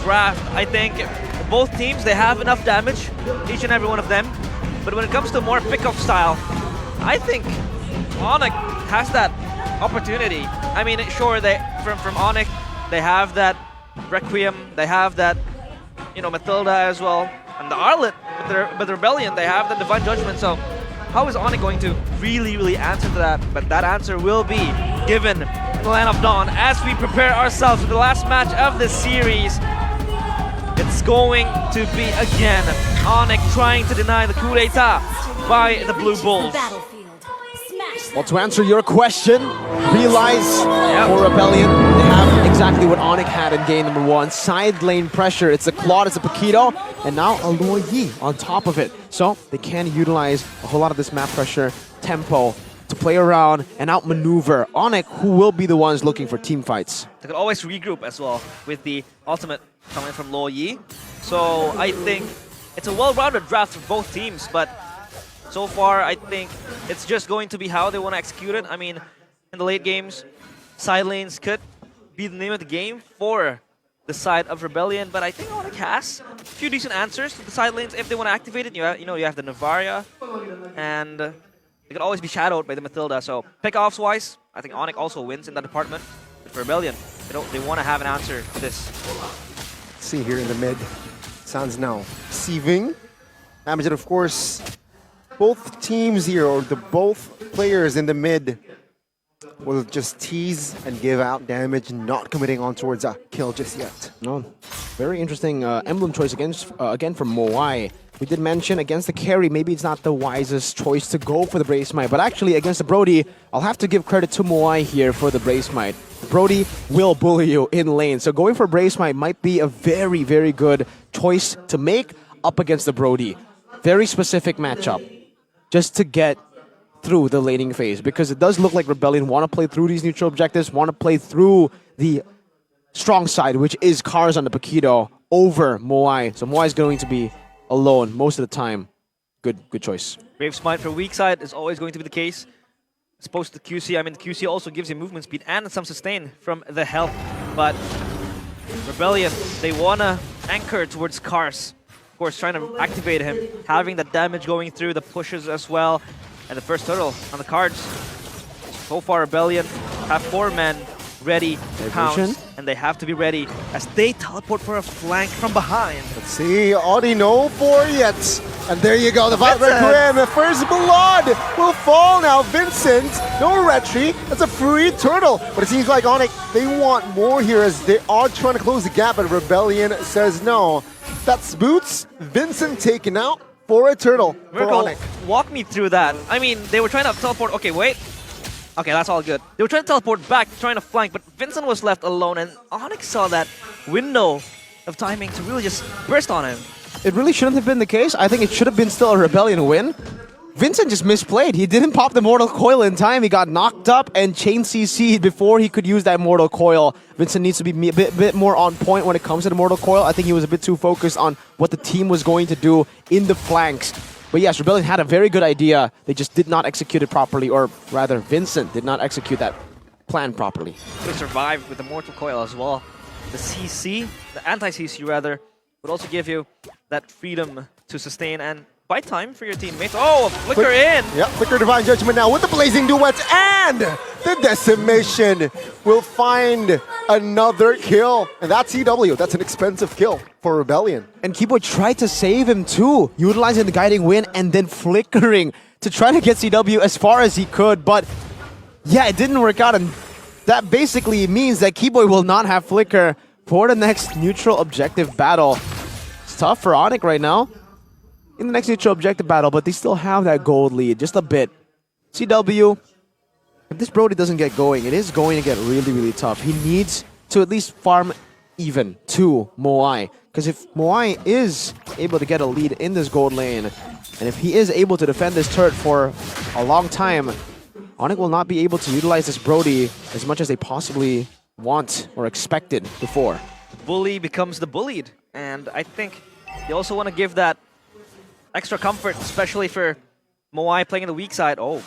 draft, I think both teams, they have enough damage, each and every one of them. But when it comes to more pick-off style, I think ONIC has that opportunity. I mean, sure, from ONIC, they have that Requiem, they have that, you know, Matilda as well, and the Arlet with Rebellion, they have the Divine Judgment. So how is ONIC going to really answer to that? But that answer will be given in the Land of Dawn as we prepare ourselves for the last match of this series. It's going to be again ONIC trying to deny the coup d'etat by the Blue Bulls. Well, to answer your question, realize for Rebellion, they have exactly what ONIC had in game number 1. Side lane pressure, it's a Claude, it's a Paquito, and now a Luo Yi on top of it. So they can utilize a whole lot of this map pressure, tempo, to play around and outmaneuver ONIC, who will be the ones looking for team fights. They could always regroup as well with the ultimate coming from Luo Yi. So I think it's a well-rounded draft for both teams, but so far, I think it's just going to be how they want to execute it. I mean, in the late games, side lanes could be the name of the game for the side of Rebellion, but I think ONIC has a few decent answers to the side lanes if they want to activate it. You have the Navaria, and they could always be shadowed by the Matilda. So pick-offs-wise, I think ONIC also wins in that department. But for Rebellion, they want to have an answer to this. Let's see here in the mid, Sans now receiving. Amajit, of course. Both teams here, or both players in the mid, will just tease and give out damage, not committing on towards a kill just yet. No, very interesting emblem choice again from Moai. We did mention against the carry, maybe it's not the wisest choice to go for the Brave Smite, but actually against the Brody, I'll have to give credit to Moai here for the Brave Smite. Brody will bully you in lane, so going for Brave Smite might be a very good choice to make up against the Brody. Very specific matchup, just to get through the laning phase, because it does look like Rebellion want to play through these neutral objectives, want to play through the strong side, which is Cars on the Paquito over Moai. So Moai is going to be alone most of the time. Good choice. Brave Smite for weak side is always going to be the case. As opposed to QC, I mean, QC also gives you movement speed and some sustain from the health, but Rebellion, they want to anchor towards Cars. Of course, trying to activate him, having that damage going through the pushes as well, and the first turtle on the cards. So far, Rebellion have 4 men ready to pounce, and they have to be ready as they teleport for a flank from behind. Let's see, Audi no for yet. And there you go, the Viper Grim, the first blood will fall now. Vincent, no retreat, that's a free turtle. But it seems like ONIC, they want more here as they are trying to close the gap, but Rebellion says no. That's Boots, Vincent taken out for a turtle for ONIC. Walk me through that. I mean, they were trying to teleport, okay, wait. Okay, that's all good. They were trying to teleport back, trying to flank, but Vincent was left alone, and ONIC saw that window of timing to really just burst on him. It really shouldn't have been the case. I think it should have been still a Rebellion win. Vincent just misplayed. He didn't pop the Mortal Coil in time. He got knocked up and chain CC'd before he could use that Mortal Coil. Vincent needs to be a bit more on point when it comes to the Mortal Coil. I think he was a bit too focused on what the team was going to do in the flanks. But yes, Rebellion had a very good idea. They just did not execute it properly, or rather, Vincent did not execute that plan properly. They survived with the Mortal Coil as well. The CC, the anti-CC rather, would also give you that freedom to sustain and buy time for your teammates. Oh, flicker in! Yep, Flicker Divine Judgment now with the Blazing Duets, and the Decimation will find another kill. And that's CW, that's an expensive kill for Rebellion. And Keyboy tried to save him too, utilizing the Guiding Wind and then flickering to try to get CW as far as he could. But yeah, it didn't work out, and that basically means that Keyboy will not have Flicker for the next neutral objective battle. It's tough for ONIC right now in the next neutral objective battle, but they still have that gold lead, just a bit. CW, if this Brody doesn't get going, it is going to get really tough. He needs to at least farm even to Moai, because if Moai is able to get a lead in this gold lane, and if he is able to defend this turret for a long time, ONIC will not be able to utilize this Brody as much as they possibly want or expected before. The bully becomes the bullied, and I think they also want to give that extra comfort, especially for Moai playing in the weak side. Oh,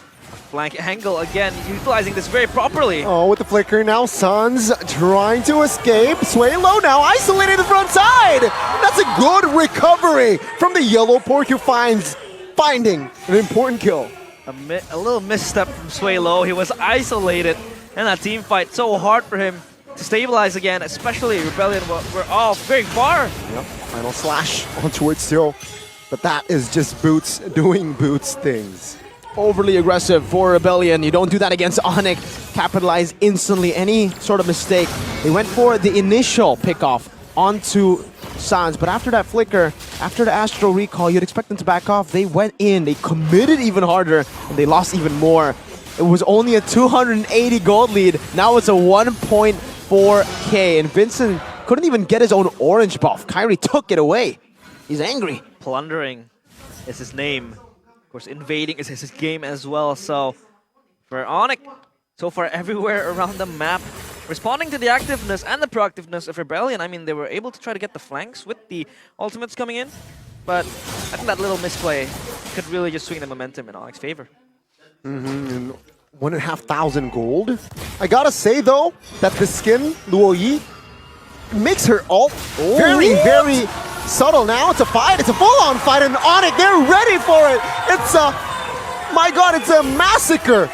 flank angle again, utilizing this very properly. Oh, with the flicker now, Suns trying to escape. Sway low now, isolated the front side. That's a good recovery from the yellow pork who finding an important kill. A little misstep from Suelo. He was isolated in that team fight. So hard for him to stabilize again, especially Rebellion were all very far. Yep, final slash onto it still. But that is just Boots doing Boots things. Overly aggressive for Rebellion. You don't do that against ONIC. Capitalize instantly any sort of mistake. They went for the initial pickoff onto Sans, but after that flicker, after the Astro recall, you'd expect them to back off. They went in, they committed even harder, and they lost even more. It was only a 280 gold lead. Now it's a 1.4k, and Vincent couldn't even get his own orange buff. Kyrie took it away. He's angry. Plundering is his name. Of course, invading is his game as well. So for ONIC, so far everywhere around the map, responding to the activeness and the proactiveness of Rebellion. I mean, they were able to try to get the flanks with the ultimates coming in, but I think that little misplay could really just swing the momentum in ONIC's favor. 1,500 gold. I gotta say though, that the skin, Luo Yi, makes her ult very, very subtle now. It's a fight, it's a full-on fight, and ONIC, they're ready for it. It's a, my god, it's a massacre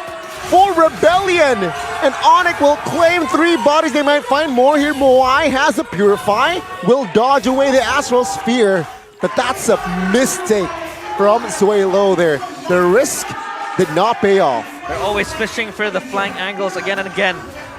for Rebellion. And ONIC will claim 3 bodies. They might find more here. Moai has a Purify, will dodge away the Astral Sphere, but that's a mistake from Suelo there. The risk did not pay off. They're always fishing for the flank angles again and again,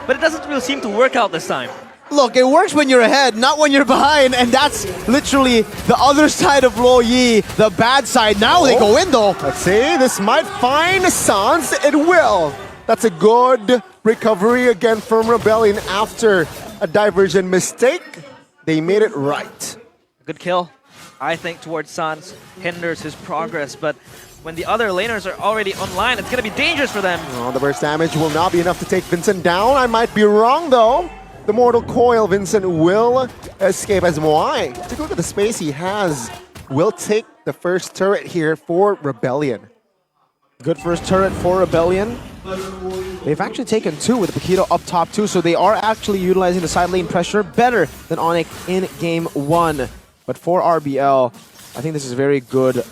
but it doesn't really seem to work out this time. Look, it works when you're ahead, not when you're behind, and that's literally the other side of Luo Yi, the bad side. Now they go in though. Let's see, this might find Sans. It will. That's a good recovery again from Rebellion after a diversion mistake. They made it right. Good kill, I think, towards Sans hinders his progress, but when the other laners are already online, it's going to be dangerous for them. Oh, the burst damage will not be enough to take Vincent down. I might be wrong though. The Mortal Coil, Vincent will escape as Moai. Take a look at the space he has. Will take the first turret here for Rebellion. Good first turret for Rebellion. They've actually taken 2 with the Paquito up top too, so they are actually utilizing the side lane pressure better than ONIC in game 1. But for RBL, I think this is a very good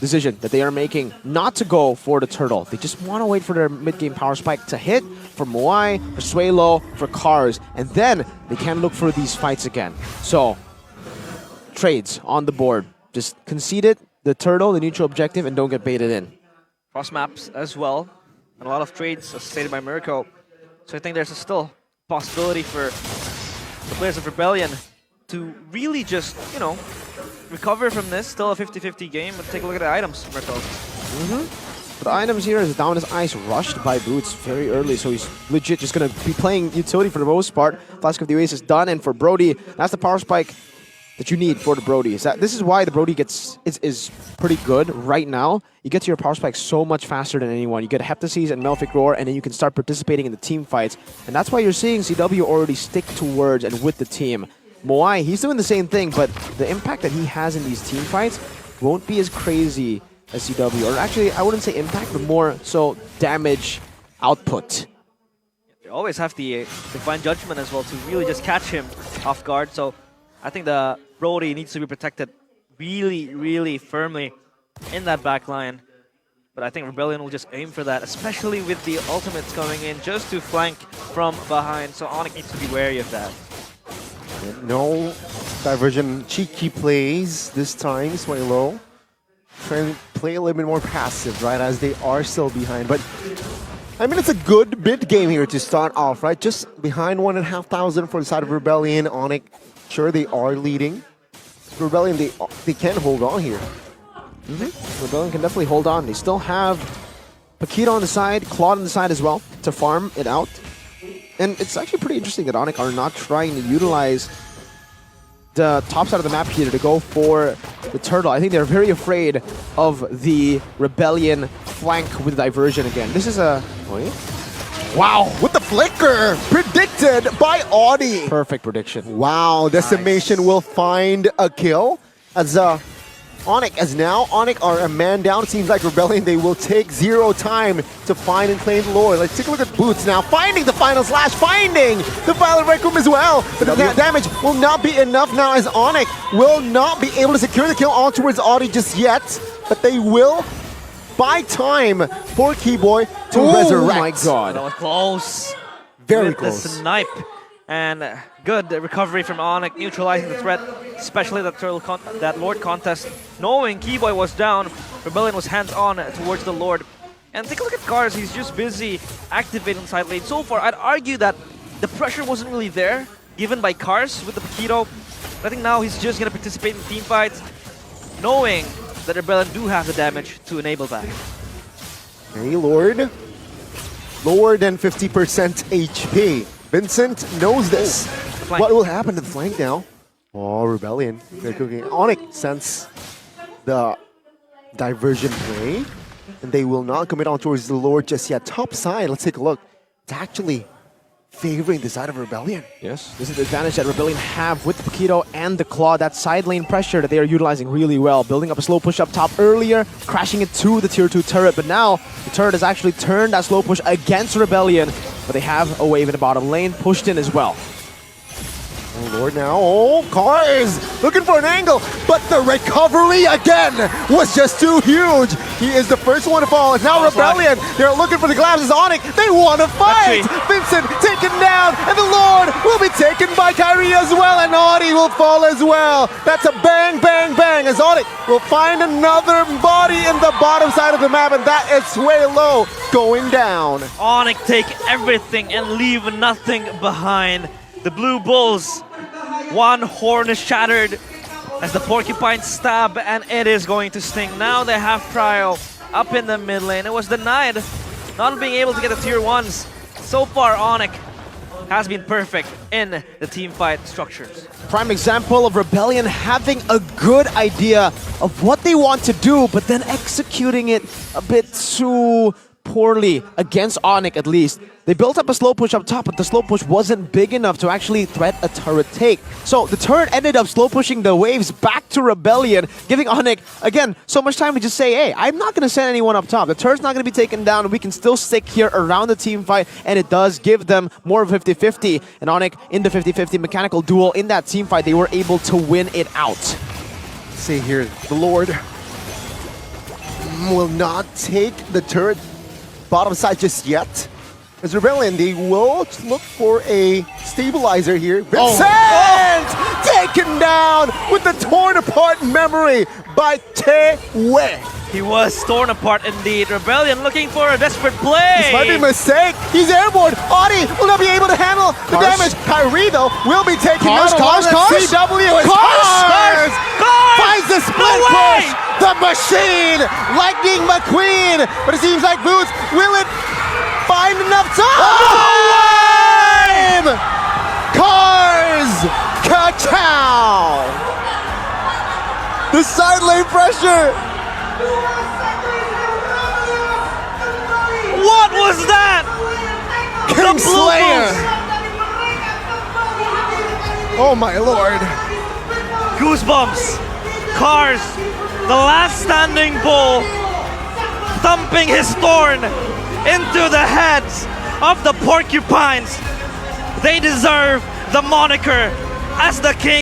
decision that they are making not to go for the turtle. They just want to wait for their mid-game power spike to hit for Moai, for Suelo, for Cars, and then they can look for these fights again. So, trades on the board. Just concede it, the turtle, the neutral objective, and don't get baited in. Cross maps as well, and a lot of trades, as stated by Mirko. So I think there's still possibility for the players of Rebellion to really just, you know, recover from this. Still a 50-50 game, but take a look at the items, Mirko. But the items here is Down as Ice rushed by Boots very early, so he's legit just going to be playing utility for the most part. Flask of the Oasis done, and for Brody, that's the power spike that you need for the Brody. This is why the Brody is pretty good right now. You get to your power spike so much faster than anyone. You get Heptases and Melphic Roar, and then you can start participating in the team fights. And that's why you're seeing CW already stick to words and with the team. Moai, he's doing the same thing, but the impact that he has in these team fights won't be as crazy as CW. Or actually, I wouldn't say impact, but more so damage output. They always have the divine judgment as well to really just catch him off guard. So I think the Brody needs to be protected really, really firmly in that back line. But I think Rebellion will just aim for that, especially with the ultimates coming in just to flank from behind. So ONIC needs to be wary of that. No diversion cheeky plays this time, Suelo. Trying to play a little bit more passive, right, as they are still behind. But, I mean, it's a good mid game here to start off, right? Just behind 1,500 for the side of Rebellion. ONIC, sure, they are leading. Rebellion, they can hold on here. Rebellion can definitely hold on. They still have Paquito on the side, Claude on the side as well to farm it out. And it's actually pretty interesting that ONIC are not trying to utilize the top side of the map here to go for the turtle. I think they're very afraid of the Rebellion flank with diversion again. This is a... Wow, with the flicker! Predicted by Audi! Perfect prediction. Wow, Decimation will find a kill as ONIC, as now ONIC are a man down. It seems like Rebellion, they will take zero time to find and claim the Lord. Let's take a look at Boots now, finding the final slash, finding the Violet Requiem as well. But the damage will not be enough now, as ONIC will not be able to secure the kill on towards Audi just yet. But they will buy time for Keyboy to resurrect. Oh my god. That was close. Very With close. the snipe. And good recovery from ONIC, neutralizing the threat, especially that Lord contest. Knowing Keyboy was down, Rebellion was hands-on towards the Lord. And take a look at Cars, he's just busy activating side lane. So far, I'd argue that the pressure wasn't really there, given by Cars with the Paquito. I think now he's just going to participate in team fights, knowing that Rebellion do have the damage to enable that. Okay, Lord. Lower than 50% HP. Vincent knows this. What will happen to the flank now? Oh, Rebellion. They're cooking. ONIC sense the diversion play, and they will not commit on towards the Lord just yet. Top side, let's take a look. It's actually favoring the side of Rebellion. Yes, this is the advantage that Rebellion have with the Paquito and the Claw, that side lane pressure that they are utilizing really well. Building up a slow push up top earlier, crashing it to the tier 2 turret, but now the turret has actually turned that slow push against Rebellion, but they have a wave in the bottom lane, pushed in as well. Oh, Lord now. Oh, Cars looking for an angle, but the recovery again was just too huge. He is the first one to fall. It's now Rebellion. They're looking for the glasses. ONIC, they want to fight. Vincent taken down, and the Lord will be taken by Kyrie as well, and Audi will fall as well. That's a bang, bang, bang, as ONIC will find another body in the bottom side of the map, and that is way low, going down. ONIC take everything and leave nothing behind. The Blue Bulls, one horn is shattered as the Porcupine stab, and it is going to sting. Now they have Cryo up in the mid lane. It was denied, not being able to get the tier 1s. So far, ONIC has been perfect in the team fight structures. Prime example of Rebellion having a good idea of what they want to do, but then executing it a bit too poorly against ONIC at least. They built up a slow push up top, but the slow push wasn't big enough to actually threat a turret take. So the turret ended up slow pushing the waves back to Rebellion, giving ONIC, again, so much time to just say, hey, I'm not going to send anyone up top. The turret's not going to be taken down. We can still stick here around the team fight, and it does give them more of 50-50. And ONIC, in the 50-50 mechanical duel in that team fight, they were able to win it out. See here, the Lord will not take the turret bottom side just yet. As Rebellion, they will look for a stabilizer here. Vincent! Taken down with the torn apart memory by Tewe. He was torn apart indeed. Rebellion looking for a desperate play. This might be a mistake. He's airborne. Audi will not be able to handle the damage. Kyrie, though, will be taken out along with CW. Cars finds the split push. The machine, Lightning McQueen. But it seems like Boots, will it find enough time? Cars, ka-chow. The side lane pressure. What was that? King Slayer. Oh my lord. Goosebumps. Cars, the last standing bull, thumping his thorn into the heads of the Porcupines. They deserve the moniker as the king.